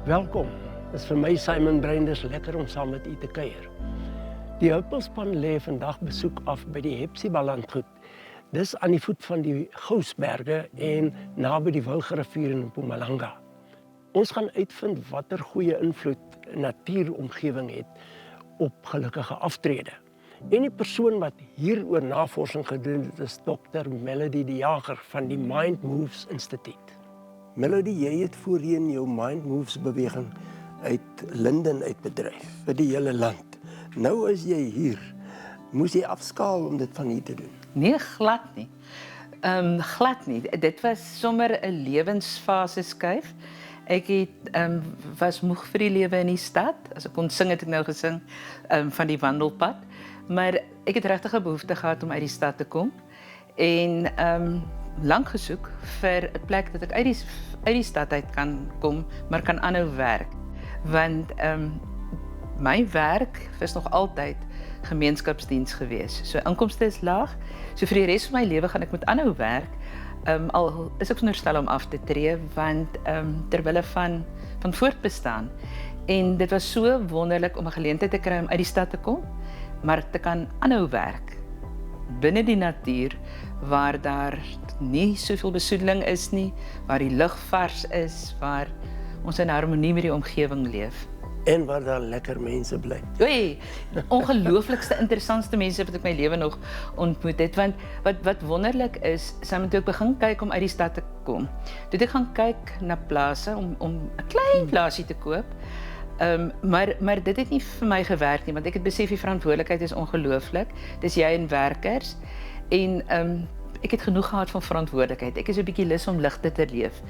Welkom, dit is vir my Simon Brein, dis lekker om saam met u te kuier. Die Huppelspan lê vandag besoek af by die Hepzibah landgoed. Dis aan die voet van die Gousberge en naby die Wilgerivier in Mpumalanga. Ons gaan uitvind watter goeie invloed 'n natuuromgewing het op gelukkige aftrede. En die persoon wat hieroor navorsing gedoen het, is Dr. Melody De Jager van die Mind Moves Instituut. Melody, jy het voorheen jou Mind Moves beweging uit Linden uitbedryf vir die hele land. Nou is jy hier. Moes jy afskaal om dit van hier te doen? Nee, glad nie. Glad nie. Dit was sommer 'n lewensfase skuif. Ek het was moeg vir die lewe in die stad. As ek kon sing, het ek nou gesing van die wandelpad. Maar ek het regtig 'n behoefte gehad om uit die stad te kom en lank gesoek vir 'n plek dat ek uit die stad uit kan kom, maar kan aanhou werk. Want my werk is nog altyd gemeenskapsdiens gewees. So inkomste is laag. So vir die res van my lewe gaan ek met aanhou werk. Al is ek veronderstel om af te tree, want ter wille van voortbestaan. En dit was so wonderlik om 'n geleentheid te kry om uit die stad te kom, maar te kan aanhou werk binne die natuur, waar daar nie soveel besoedeling is nie, waar die lug vars is, waar ons in harmonie met die omgewing leef. En waar daar lekker mense bly. Oei, ongelooflikste interessantste mense wat ek my lewe nog ontmoet het, want wat wonderlik is, Simon, toe ek begin kyk om uit die stad te kom, toe het ek gaan kyk na plase om 'n klein plaasie te koop. Maar dit het nie vir my gewerk nie, want ek het besef die verantwoordelikheid is ongelooflik. Dis jy en werkers en ek het genoeg gehad van verantwoordelikheid. Ek is 'n bietjie lus om ligte te leef.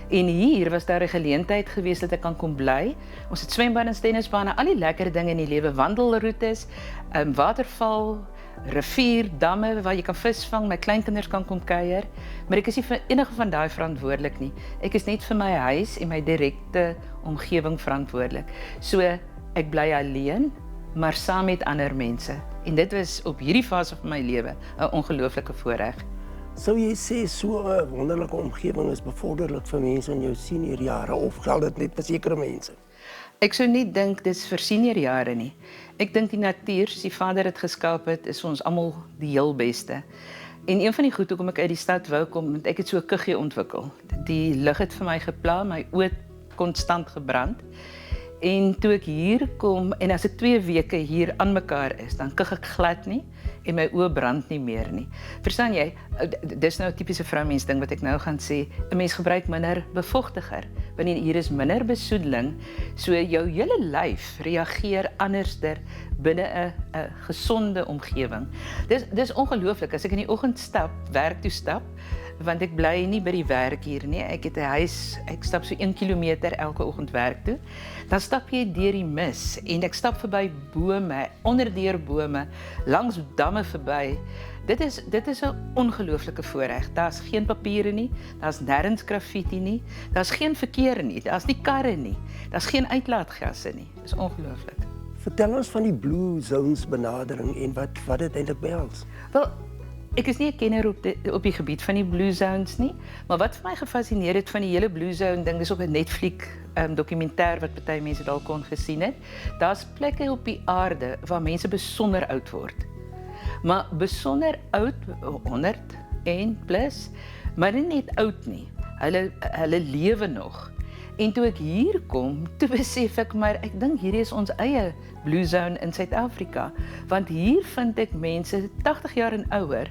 En hier was daar 'n geleentheid gewees dat ek kan kom bly. Ons het swembaddens, tennisbane, al die lekker dinge in die lewe, wandelroetes, waterval, rivier, damme waar jy kan visvang, my kleinkinders kan kom kuier, maar ek is nie vir enige van daai verantwoordelik nie. Ek is net vir my huis en my direkte omgewing verantwoordelik. So ek bly alleen, maar saam met ander mense. En dit was op hierdie fase van my lewe 'n ongelooflike voorreg. Sou jy sê so 'n wonderlike omgewing is bevorderlik vir mense in jou seniorjare, of geld dit net vir sekere mense? Ek sou nie dink dis vir seniorjare nie. Ek dink die natuur, soos die Vader dit geskaap het, is vir ons almal die heel beste. En een van die goed hoekom ek uit die stad wou kom, want ek het so 'n kuggie ontwikkel. Die lug het vir my gepla, my oë konstant gebrand. En toe ek hier kom, en as ek 2 weke hier aan mekaar is, dan kug ek glad nie en my oë brand nie meer nie. Verstaan jy? Dis nou 'n tipiese vroumens ding wat ek nou gaan sê. 'n Mens gebruik minder bevochtiger, want hier is minder besoedeling, so jou hele lyf reageer anderster binne 'n gesonde omgewing. Dis ongelooflik. As ek in die oggend stap, werk toe stap, want ek bly nie by die werk hier nie. Ek het 'n huis, ek stap so 1 kilometer elke oggend werk toe. Dan stap jy deur die mis en ek stap verby bome, onderdeur bome, langs damme verby. Dit is 'n ongelooflike voorreg. Daar's geen papiere nie, daar's nêrens graffiti nie, daar's geen verkeer nie, daar's nie karre nie, daar's geen uitlaatgasse nie. Dis ongelooflik. Vertel ons van die Blue Zones benadering en wat dit eintlik behels. Wel, ek is nie 'n kenner op die gebied van die Blue Zones nie, maar wat vir my gefassineer het van die hele Blue Zone ding, is op 'n Netflix dokumentêr wat party mense dalk kon gesien het. Daar's plekke op die aarde waar mense besonder oud word. Maar besonder oud, 100 en plus, maar nie net oud nie. Hulle lewe nog. En toe ek hier kom, toe besef ek, maar ek dink hierdie is ons eie Blue Zone in Suid-Afrika, want hier vind ek mense 80 jaar en ouer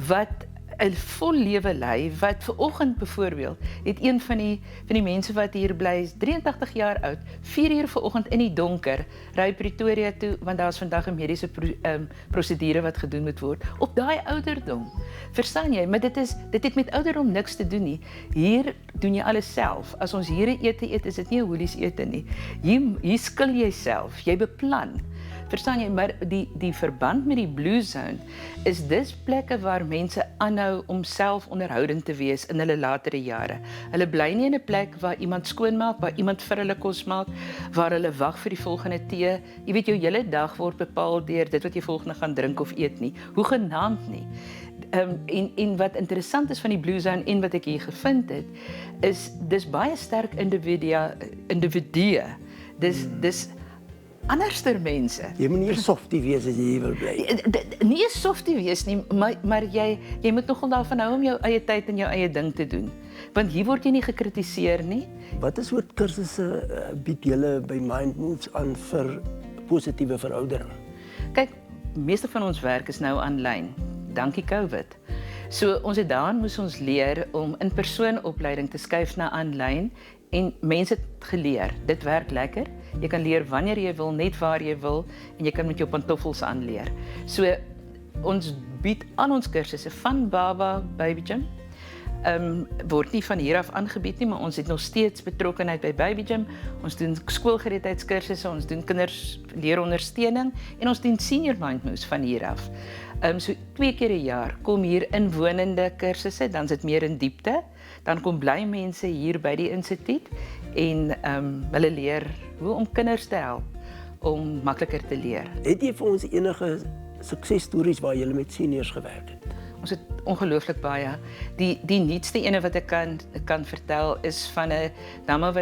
wat 'n vol lewe lei, wat vanoggend byvoorbeeld het een van die mense wat hier bly, is 83 jaar oud, 4 uur vanoggend in die donker, ry Pretoria toe, want daar's vandag 'n mediese prosedure wat gedoen moet word, op daai ouderdom. Verstaan jy? Maar dit het met ouderdom niks te doen nie. Hier doen jy alles self. As ons hier 'n ete eet, is dit nie 'n holies ete nie. Hier skil jy self, jy beplan. Verstaan jy, maar die verband met die Blue Zone is dis plekke waar mense aanhou om self onderhoudend te wees in hulle latere jare. Hulle bly nie in 'n plek waar iemand skoonmaak, waar iemand vir hulle kos maak, waar hulle wag vir die volgende tee. Jy weet, jou hele dag word bepaal deur dit wat jy volgende gaan drink of eet nie. Hoegenaamd nie. En wat interessant is van die Blue Zone en wat ek hier gevind het, is dis baie sterk individue. Dis anderster mense. Jy moet nie 'n softie wees as jy hier wil bly. Nie 'n softie wees nie, maar jy moet nogal daarvan hou om jou eie tyd en jou eie ding te doen. Want hier word jy nie gekritiseer nie. Watter soort kursusse bied julle by Mind Moves aan vir positiewe veroudering? Kyk, meeste van ons werk is nou aanlyn, dankie COVID. So ons het daarin moes ons leer om in persoon opleiding te skuif na aanlyn en mense het geleer. Dit werk lekker. Jy kan leer wanneer jy wil, net waar jy wil en jy kan met jou pantoffels aanleer. So ons bied al ons kursusse van baba baby gym. Word nie van hier af aangebied nie, maar ons het nog steeds betrokkenheid by baby gym. Ons doen skoolgereedheidskursusse, ons doen kinders leerondersteuning en ons doen senior mind moves van hier af. So 2 keer 'n jaar kom hier inwonende kursusse, dan is dit meer in diepte. Dan kom bly mense hier by die instituut en hulle leer hoe om kinders te help om makliker te leer. Het jy vir ons enige suksesstories waar jy met seniors gewerk het? Ons het ongelooflik baie. Die nuutste ene wat ek kan vertel is van 'n dame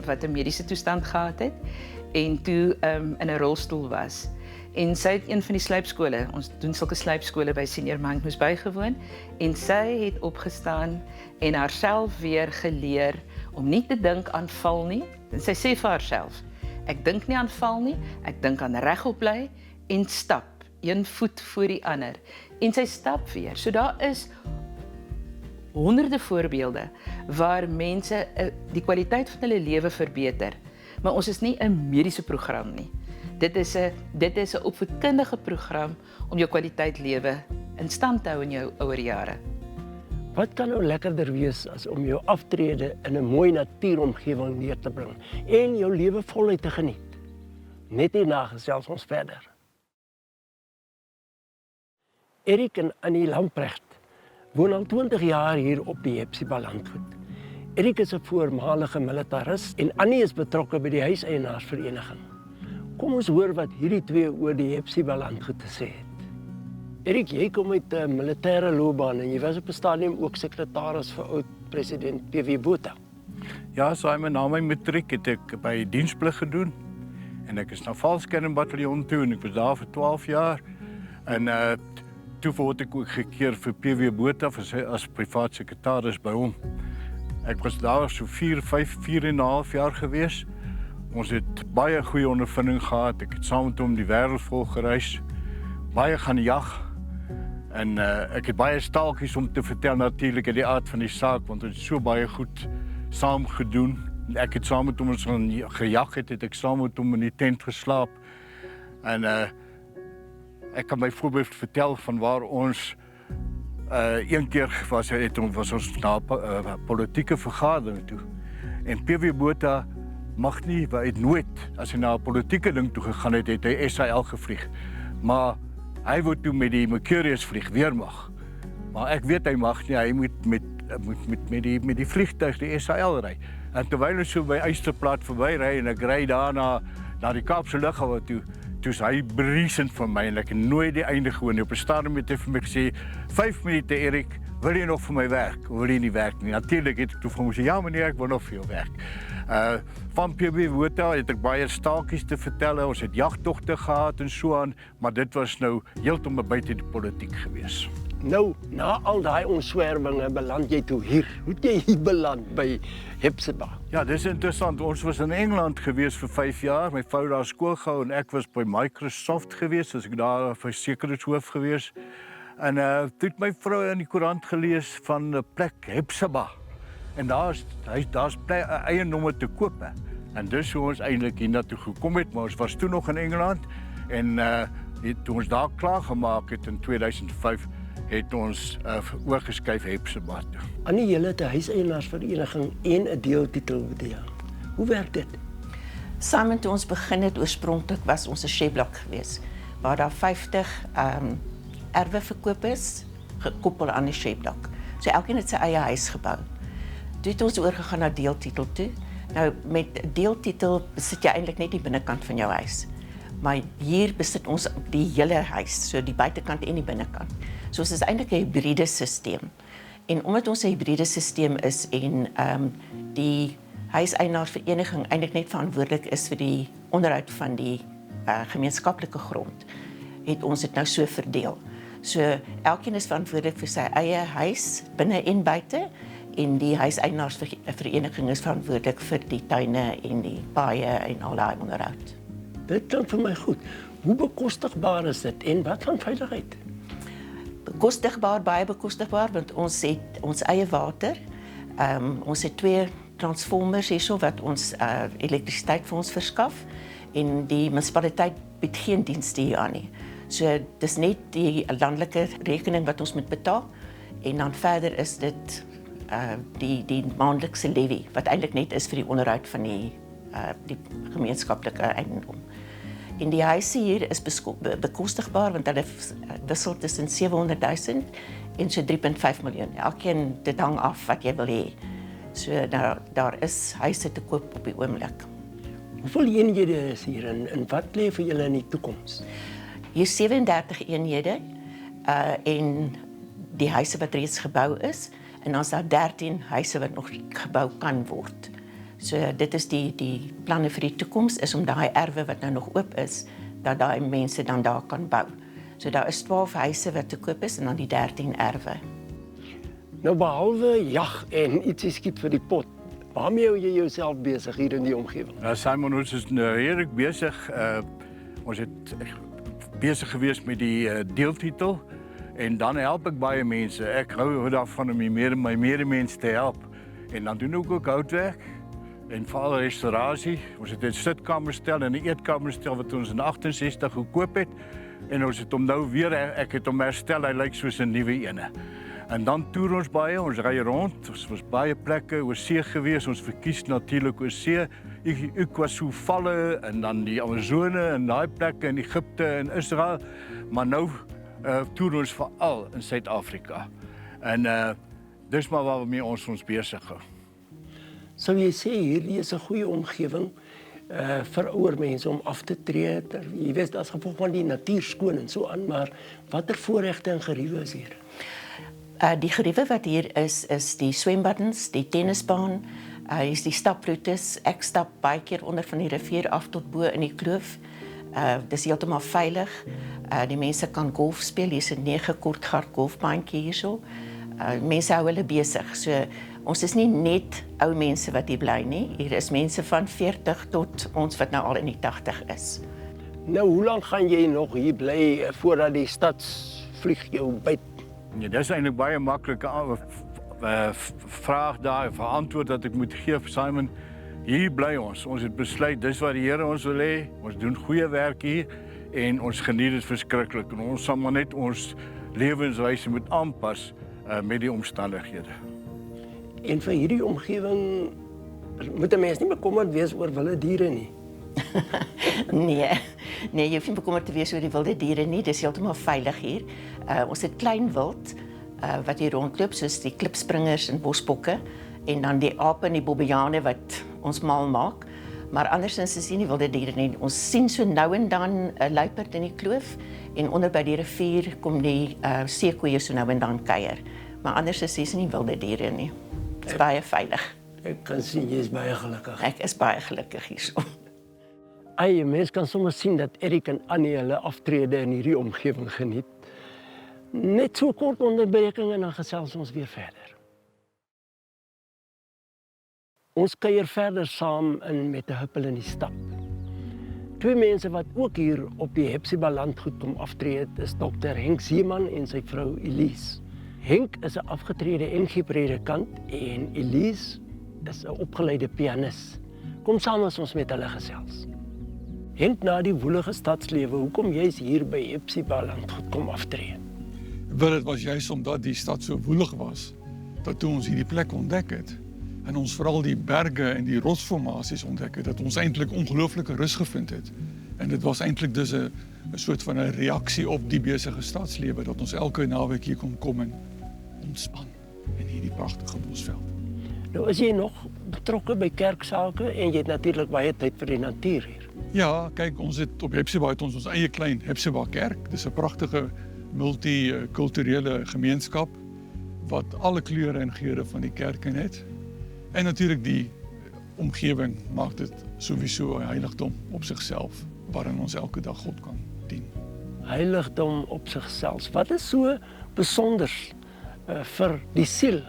wat 'n mediese toestand gehad het en toe in 'n rolstoel was. En sy het een van die sluipskole, ons doen sulke sluipskole by Senior Mind Moves bygewoon, en sy het opgestaan en haarself weer geleer om nie te dink aan val nie. En sy sê vir haarself, ek dink nie aan val nie, ek dink aan regop bly en stap, een voet voor die ander. En sy stap weer. So daar is honderde voorbeelde waar mense die kwaliteit van hulle lewe verbeter. Maar ons is nie 'n mediese program nie. Dit is 'n opvoedkundige program om jou kwaliteit lewe in stand te hou in jou ouer jare. Wat kan nou lekkerder wees as om jou aftrede in 'n mooi natuuromgewing neer te bring en jou lewe voluit te geniet? Net hierna gesels ons verder. Erik en Annie Lamprecht woon al 20 jaar hier op die Hepzibah landgoed. Erik is 'n voormalige militaris en Annie is betrokke by die huiseienaarsvereniging. Kom ons hoor wat hierdie twee oor die Hepzibah landgoed te sê het. Erik, jy kom uit 'n militêre loopbaan en jy was op 'n stadium ook sekretaris vir oud-president P.W. Botha. Ja, Simon, na my matriek het ek by diensplig gedoen en ek is na Valskermbataljon toe en ek was daar vir 12 jaar. En toe word ek ook gekeer vir P.W. Botha as privaat sekretaris by hom. Ek was daar so 4,5 jaar gewees. Ons het baie goeie ondervinding gehad. Ek het saam met hom die wêreld vol gereis, baie gaan jag. En ek het baie staaltjies om te vertel natuurlik in die aard van die saak, want ons het so baie goed saam gedoen. Ek het saam met hom ons gejag het ek saam met hom in die tent geslaap. En ek kan byvoorbeeld vertel van waar ons een keer was ons na 'n politieke vergadering toe. En P.W. Botha mag nie, hy het nooit, as hy na 'n politieke ding toe gegaan het, het hy SAL gevlieg. Maar hy wou toe met die Mercurius vlieg, weermag. Maar ek weet hy mag nie, hy moet met die vliegtuig die SAL ry. En terwyl ons so by Eysterplaat verby ry en ek ry daarna na die Kaapse lughawe toe, toe's hy briesend van my en ek het nooit die einde gehoor nie. Op 'n stadium het hy vir my gesê, 5 minute Erik, wil jy nog vir my werk? Of wil jy nie werk nie? Natuurlik het ek toe vir hom gesê, ja meneer, ek wil nog vir jou werk. Van P.W. Botha het ek baie staaltjies te vertel, ons het jagtogte gehad en so aan, maar dit was nou heeltemal buite die politiek gewees. Nou, na al daai omswervinge beland jy toe hier. Hoe het jy hier beland by Hepzibah? Ja, dis interessant. Ons was in Engeland gewees vir 5 jaar. My vrou daar skool gehou en ek was by Microsoft gewees, as ek daar vir sekuriteitshoof gewees. En toe het my vrou in die koerant gelees van 'n plek Hepzibah. En daar's eienaam te koop. En dis hoe ons eintlik hiernatoe gekom het, maar ons was toe nog in Engeland en toe ons daar klaar gemaak het in 2005 het ons oorgeskuif Hepzibah toe. Annie, julle het 'n huiseienaarsvereniging en 'n deeltitel. Hoe werk dit? Samen toe ons begin het oorspronklik was ons 'n shareblok geweest waar daar 50 erwe verkoop is gekoppel aan die shareblok. So elkeen het sy eie huis gebou. Toe het ons oorgegaan na deeltitel toe. Nou met deeltitel besit jy eintlik net die binnekant van jou huis. Maar hier besit ons die hele huis, so die buitekant en die binnekant. So ons is eintlik 'n hibriede stelsel. En omdat ons 'n hibriede stelsel is en die huiseienaarsvereniging eintlik net verantwoordelik is vir die onderhoud van die gemeenskaplike grond, het ons dit nou so verdeel. So elkeen is verantwoordelik vir sy eie huis binne en buite en die huiseienaarsvereniging is verantwoordelik vir die tuine en die paaie en al daai onderhoud. Dit klink vir my goed. Hoe bekostigbaar is dit en wat van veiligheid? Bekostigbaar, baie bekostigbaar, want ons het ons eie water. Ons het 2 transformers hierso wat ons elektrisiteit vir ons verskaf en die munisipaliteit bied geen dienste hier aan nie. So dis net die landelike rekening wat ons moet betaal en dan verder is dit die maandelikse levy wat eintlik net is vir die onderhoud van die gemeenskaplike eiendom. En die huise hier is bekostigbaar want hulle wissel tussen 700 000 en so 3,5 miljoen. Elkeen dit hang af wat jy wil hê. So daar is huise te koop op die oomblik. Hoeveel eenhede is hier en wat lê vir julle in die toekoms? Hier 37 eenhede en die huise wat reeds gebou is en dan is daar 13 huise wat nog gebou kan word. So dit is die planne vir die toekoms is om daai erwe wat nou nog oop is, dat daai mense dan daar kan bou. So daar is 12 huise wat te koop is en dan die 13 erwe. Nou behalwe jag en ietsie skiet vir die pot, waarmee hou jy jouself besig hier in die omgewing? Ja, Simon, ons is redelik besig. Ons het besig gewees met die deeltitel en dan help ek baie mense. Ek hou daarvan om my medemens te help. En dan doen ek ook houtwerk en veral restaurasie. Ons het 'n sitkamerstel en 'n eetkamerstel wat ons in 68 gekoop het en ons het hom nou weer, ek het hom herstel, hy lyk soos 'n nuwe ene. En dan toer ons baie, ons ry rond, ons was baie plekke oor see gewees, ons verkies natuurlik oor see, Ikuazú-valle en dan die Amazone en daai plekke in Egipte en Israel, maar nou toer ons veral in Suid-Afrika. En dis maar waarmee ons besig hou. Sou jy sê hierdie is 'n goeie omgewing vir ouer mense om af te tree? Jy weet as gevolg van die natuur skoon en so aan, maar watter voorregte en geriewe is hier? Die geriewe wat hier is die swembaddens, die tennisbaan, is die staproetes. Ek stap baie keer onder van die rivier af tot bo in die kloof. Dis heeltemal veilig. Die mense kan golf speel. Hier is 'n 9 kortgard golfbaantjie hierso. Mense hou hulle besig. So ons is nie net ou mense wat hier bly nie. Hier is mense van 40 tot ons wat nou al in die 80 is. Nou, hoe lank gaan jy nog hier bly voordat die stadsvlieg jou byt? Ja, dis eintlik baie maklike vraag daar, antwoord wat ek moet gee, Simon. Hier bly ons. Ons het besluit, dis wat die Here ons wil hê. Ons doen goeie werk hier en ons geniet dit verskriklik. En ons sal maar net ons lewenswyse moet aanpas met die omstandighede. En vir hierdie omgewing moet 'n mens nie bekommerd wees oor wilde diere nie. Nee, jy hoef nie bekommerd te wees oor die wilde diere nie. Dis heeltemal veilig hier. Ons het klein wild wat hier rondloop, soos die klipspringers en bosbokke en dan die ape en die bobbejane wat ons mal maak. Maar andersins is hier nie wilde diere nie. Ons sien so nou en dan 'n luiperd in die kloof en onder by die rivier kom die seekoeie so nou en dan kuier. Maar anders is hier nie wilde diere nie. Dit is baie veilig. Ek kan sien jy is baie gelukkig. Ek is baie gelukkig hierso. Ai, mens kan sommer sien dat Erik en Annie hulle aftrede in hierdie omgewing geniet. Net so kort onderbreking en dan gesels ons weer verder. Ons kuier verder saam in met 'n huppel in die stap. Twee mense wat ook hier op die Hepzibah landgoed kom aftree het, is Dr. Henk Zeeman en sy vrou Elise. Henk is 'n afgetrede NG-predikant en Elise is 'n opgeleide pianis. Kom saam as ons met hulle gesels. Henk, na die woelige stadslewe, hoekom jy's hier by Hepzibah landgoed kom aftree? Wel, dit was juist omdat die stad so woelig was, dat toe ons hierdie plek ontdek het, en ons veral die berge en die rotsformasies ontdek het, dat ons eintlik ongelooflike rus gevind het. En dit was eintlik dus 'n soort van 'n reaksie op die besige stadslewe, dat ons elke naweek hier kon kom en ontspan in hierdie pragtige bosveld. Nou is jy nog betrokke by kerksake en jy het natuurlik baie tyd vir die natuur hier. Ja, kyk, ons het op Hepzibah het ons eie klein Hepzibah kerk. Dis 'n pragtige multikulturele gemeenskap wat alle kleure en geure van die kerk in het. En natuurlik die omgewing maak dit sowieso 'n heiligdom op sigself waarin ons elke dag God kan dien. Heiligdom op sigself. Wat is so besonders vir die siel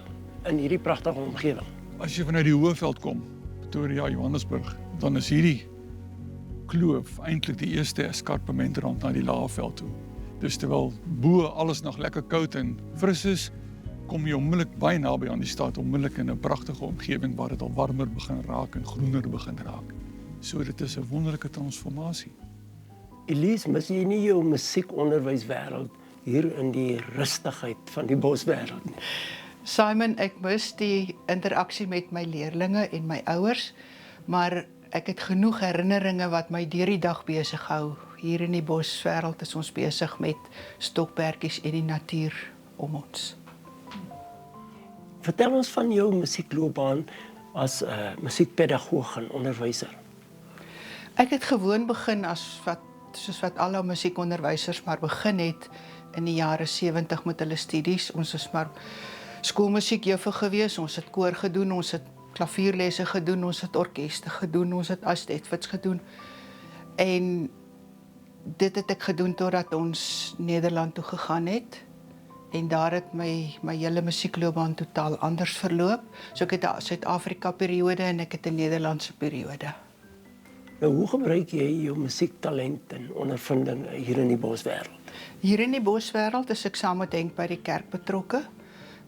in hierdie pragtige omgewing? As jy vanuit die Hoëveld kom, Pretoria, Johannesburg, dan is hierdie kloof eintlik die eerste eskarpementrand na die Laagveld toe. Dus terwyl bo alles nog lekker koud en fris is, kom jy onmiddellik baie naby aan die stad, onmiddellik in 'n pragtige omgewing waar dit al warmer begin raak en groener begin raak. So dit is 'n wonderlike transformasie. Elise, mis jy nie jou musiekonderwyswêreld hier in die rustigheid van die boswêreld nie? Simon, ek mis die interaksie met my leerlinge en my ouers, maar ek het genoeg herinneringe wat my deur die dag besig hou. Hier in die boswêreld is ons besig met stokperdjies en die natuur om ons. Vertel ons van jou musiekloopbaan as musiekpedagoog en onderwyser. Ek het gewoon begin soos wat alle musiekonderwysers maar begin het in die jare 70 met hulle studies. Ons is maar skoolmusiekjuffrou gewees, ons het koor gedoen, ons het klavierlesse gedoen, ons het orkeste gedoen, ons het astetfits gedoen. En dit het ek gedoen totdat ons Nederland toe gegaan het. En daar het my hele musiekloopbaan totaal anders verloop. So ek het 'n Suid-Afrika periode en ek het 'n Nederlandse periode. Nou, hoe gebruik jy jou musiektalent en ondervinding hier in die boswêreld? Hier in die boswêreld is ek saam met Henk by die kerk betrokke.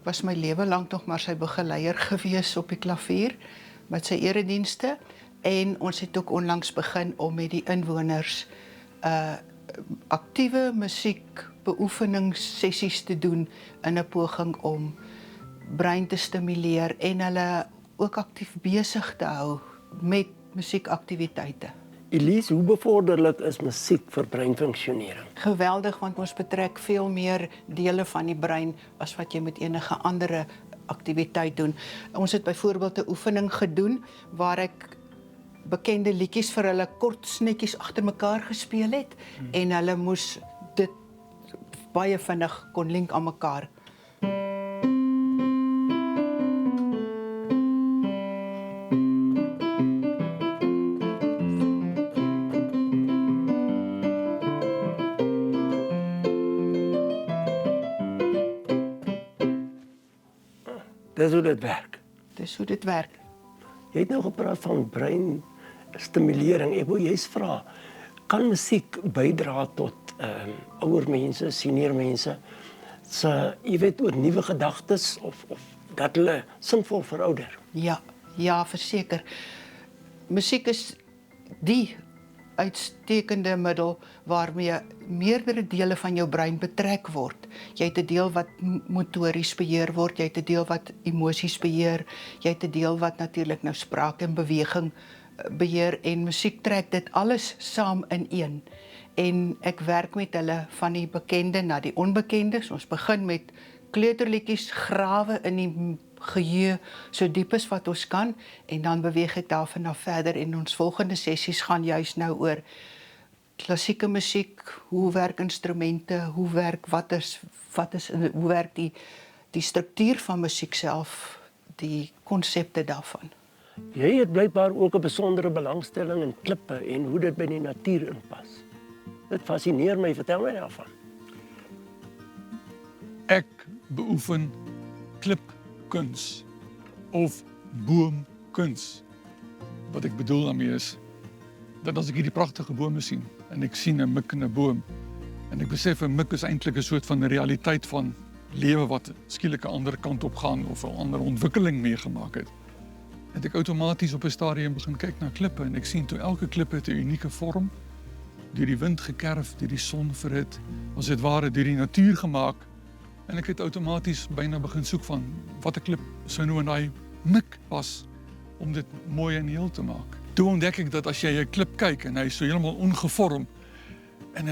Was my lewe lank nog maar sy begeleier gewees op die klavier met sy eredienste. En ons het ook onlangs begin om met die inwoners aktiewe musiekbeoefeningssessies te doen in 'n poging om brein te stimuleer en hulle ook aktief besig te hou met musiekaktiwiteite. Elise, hoe bevorderlik is musiek vir breinfunksionering? Geweldig, want ons betrek veel meer dele van die brein as wat jy met enige andere aktiwiteit doen. Ons het byvoorbeeld 'n oefening gedoen waar ek bekende liedjies vir hulle kort snetjies agter mekaar gespeel het en hulle moes dit baie vinnig kon link aan mekaar. Dis hoe dit werk. Dis hoe dit werk. Jy het nou gepraat van breinstimulering. Ek wil juist vra, kan musiek bydra tot ouer mense, senior mense, jy weet, oor nuwe gedagtes of dat hulle sinvol verouder? Ja, verseker. Musiek is die uitstekende middel waarmee meerdere dele van jou brein betrek word. Jy het 'n deel wat motories beheer word, jy het 'n deel wat emosies beheer, jy het 'n deel wat natuurlik nou spraak en beweging beheer en musiek trek dit alles saam in een. En ek werk met hulle van die bekende na die onbekende. Ons begin met kleuterliedjies, grawe in die geheue so diep as wat ons kan en dan beweeg ek daarvan af verder en ons volgende sessies gaan juis nou oor klassieke musiek, hoe werk instrumente, hoe werk hoe werk die struktuur van musiek self, die konsepte daarvan. Jy het blykbaar ook 'n besondere belangstelling in klippe en hoe dit by die natuur inpas. Dit fascineer my, vertel my daarvan. Ek beoefen klipkuns of boomkuns. Wat ek bedoel daarmee is dat as ek hierdie pragtige bome sien en ek sien 'n mik in 'n boom en ek besef 'n mik is eintlik 'n soort van realiteit van lewe wat skielik 'n ander kant op gaan of 'n ander ontwikkeling meegemaak het ek outomaties op 'n stadium begin kyk na klippe en ek sien toe elke klip het 'n unieke vorm, deur die wind gekerf, deur die son verhit, as dit ware deur die natuur gemaak. En ek het outomaties byna begin soek van watter klip sou nou in daai mik pas om dit mooi en heel te maak. Toe ontdek ek dat as jy 'n klip kyk en hy is so heeltemal ongevorm en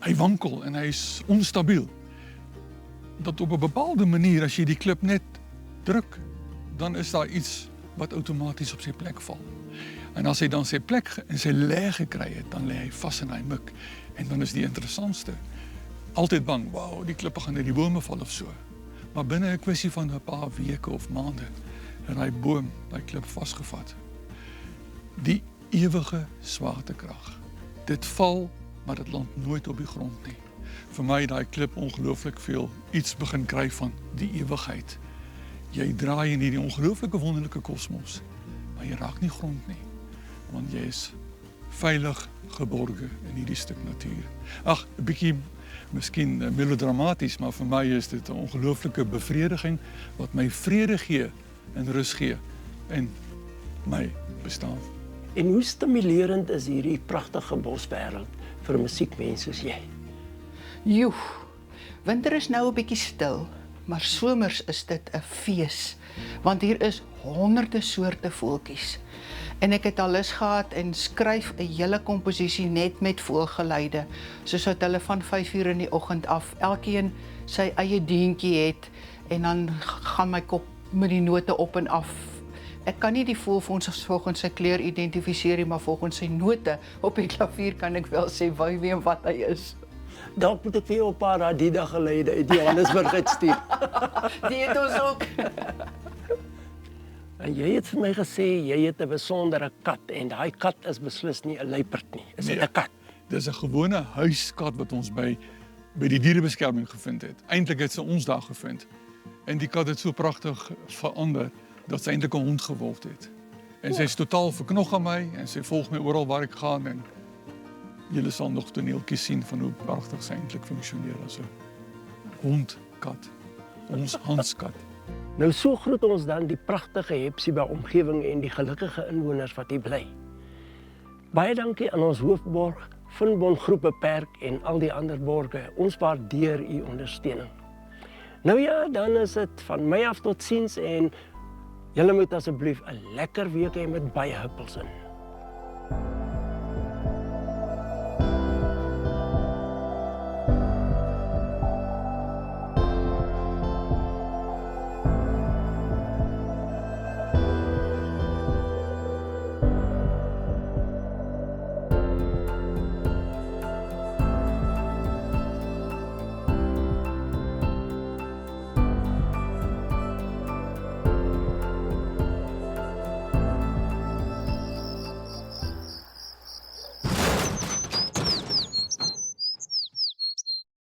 hy wankel en hy is onstabiel, dat op 'n bepaalde manier as jy die klip net druk, dan is daar iets wat outomaties op sy plek val. En as hy dan sy plek in sy lê gekry het, dan lê hy vas in hy mik. En dan is die interessantste. Altyd bang, wow, die klippe gaan uit die bome val of so. Maar binne 'n kwessie van 'n paar weke of maande, het hy boom, daai klip vasgevat. Die ewige swaartekrag. Dit val, maar dit land nooit op die grond nie. Vir my het daai klip ongelooflik veel iets begin kry van die ewigheid. Jy draai in hierdie ongelooflike wonderlike kosmos, maar jy raak nie grond nie, want jy is veilig geborge in hierdie stuk natuur. Ag, 'n bietjie miskien melodramaties, maar vir my is dit 'n ongelooflike bevrediging wat my vrede gee en rus gee in my bestaan. En hoe stimulerend is hierdie pragtige boswêreld vir musiekmense soos jy? Joe, winter is nou 'n bietjie stil, maar somers is dit 'n fees, want hier is honderde soorte voeltjies. En ek het al lus gehad en skryf 'n hele komposisie net met voelgeluide, soos wat hulle van 5:00 in die oggend af elkeen sy eie deentjie het en dan gaan my kop met die note op en af. Ek kan nie die voelfonds volgens sy kleur identifiseer nie, maar volgens sy note op die klavier kan ek wel sê wie weet wat hy is. Dalk moet ek vir jou 'n paar Adidas geleide uit Johannesburg uitstuur. Die het ons ook. En jy het vir my gesê jy het 'n besondere kat en daai kat is beslis nie 'n luiperd nie. Is dit 'n kat? Dis 'n gewone huiskat wat ons by die dierebeskerming gevind het. Eintlik het sy ons daar gevind. En die kat het so pragtig verander dat sy eintlik 'n hond geword het. En sy is totaal verknog aan my en sy volg my oral waar ek gaan en julle sal nog toneeltjies sien van hoe pragtig sy eintlik funksioneer as 'n hondkat. Ons Hanskat. Nou so groet ons dan die pragtige Hepsiba omgewing en die gelukkige inwoners wat hier bly. Baie dankie aan ons hoofborg, Vinbond Groep Beperk en al die ander borge. Ons waardeer u ondersteuning. Nou ja, dan is dit van my af tot ziens en julle moet asseblief 'n lekker week hê met baie huppels in.